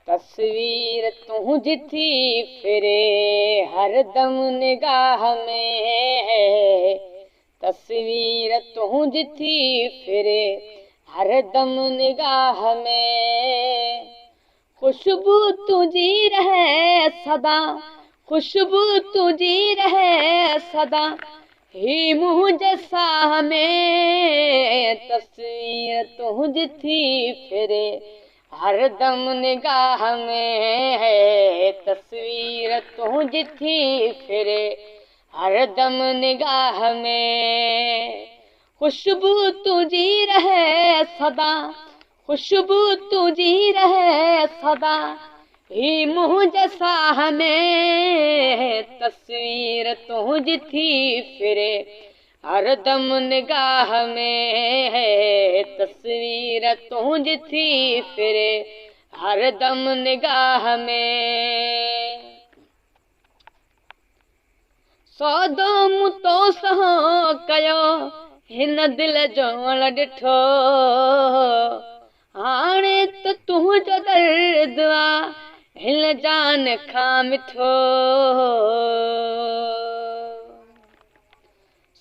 तस्वीर तुझ थी फिरे हरदम निगाह में है। तस्वीर तुझ थी फिरे हरदम निगाह में। खुशबू तुझी रहे सदा, खुशबू तुझी रहे सदा, ही मुझे साह में। तस्वीर तुझ थी फिरे हरदम निगाह में है। तस्वीर तुझ थी फिरे हरदम निगाह में। खुशबू तुझी रहे सदा, खुशबू तुझी रहे सदा, ही मुझे साह में। तस्वीर तुझ थी फिरे हरदम निगाह में है। तस्वीर तुझ थी फिरे हरदम निगाह में। सौदो मूं तो सहो कयो हिन दिल जो ॾिठो, हाणे त तुंहिंजो दर्द आ हिन जान खां मिठो।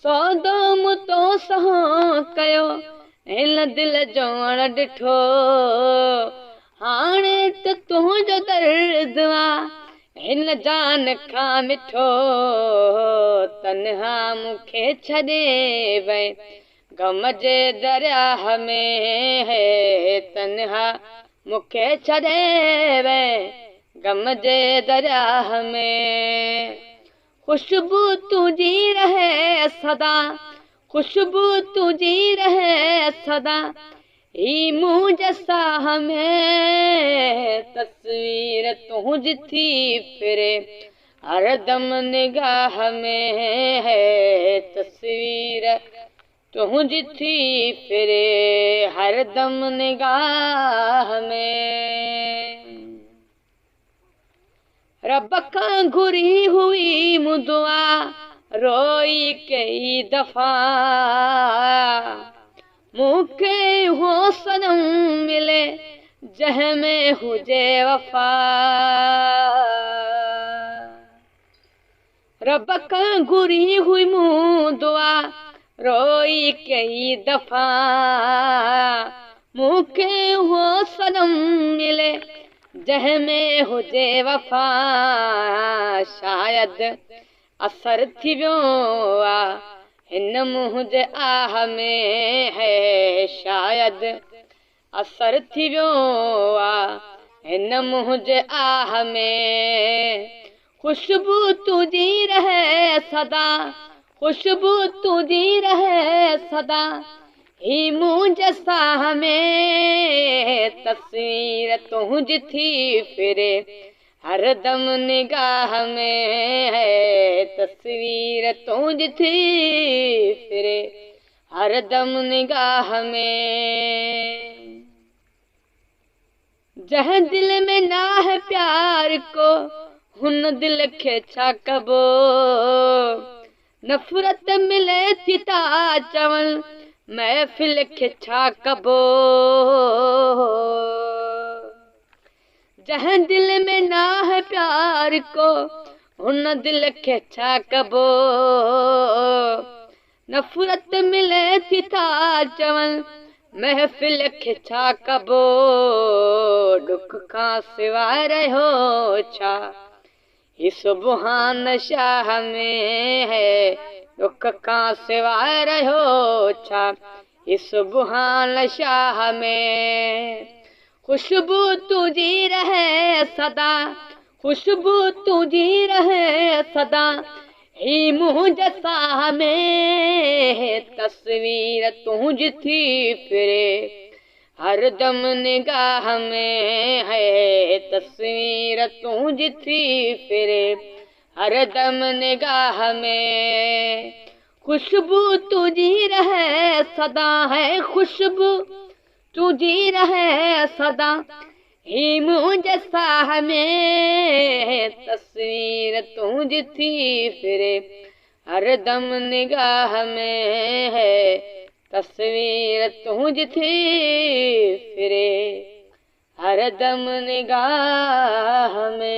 सौदो मूं तो सहो कयो हिन दिल जो ॾिठो, हाणे त तुंहिंजो दर्द आ हिन जान खां मिठो। तन्हा मूंखे छॾे वए ग़म जे दरियाह में है। तन्हा मूंखे छॾे वए ग़म जे दरियाह में। खुशबू तुझी रहे सदा, खुशबू तुझी रहे सदा, ही मुझे साह में। तस्वीर तुझ थी फिरे हरदम निगाह में है। तस्वीर तुझ थी फिरे हरदम निगाह में। रब खां घुरी हुई मूं दुआ रोई कई दफ़ा, मूंखे हो सनम मिले जंहिंमें हुजे वफ़ा। रब खां घुरी हुई मूं दुआ रोई कई दफ़ा, मूंखे हो सनम मिले जंहिंमें हुजे वफ़ा। शायद असर थी वियो आ हिन मुंहिंजे आह में है। शायद असर थी वियो आ हिन मुंहिंजे आह में। खुशबू तुझी रहे सदा, खुशबू तुझी रहे सदा, ही मुझे साह में। तस्वीर तुझ थी फिरे हरदम निगाह में है। तस्वीर तुझ थी फिरे हरदम निगाह में। जह दिल में ना है प्यार को हुन दिल खे छा कबो, नफ़रत मिले थी ता चवनि महफ़िल खे छा कबो। जंहिं दिल में ना है प्यार को हुन दिल खे छा कबो, नफ़रत मिले थी था चवनि महफ़िल खे छा कबो। दुख खां सिवाइ रहियो छा ही सुबहान शाह में है। दुख खां सिवाइ रहियो छा ही सुबहान शाह में। खुशबू तुझी रहे सदा, खुशबू तुझी रहे सदा, ही मुझे साह में। तस्वीर तुझ थी फिरे हरदम निगाह में है। तस्वीर तुझ थी फिरे हरदम निगाह में। खुशबू तुझी रहे सदा है, खुशबू तुझी रहे सदा, ही मुझे साह में। तस्वीर तुझ थी फिरे हरदम निगाह में है। तस्वीर तुझ थी फिरे हरदम निगाह में।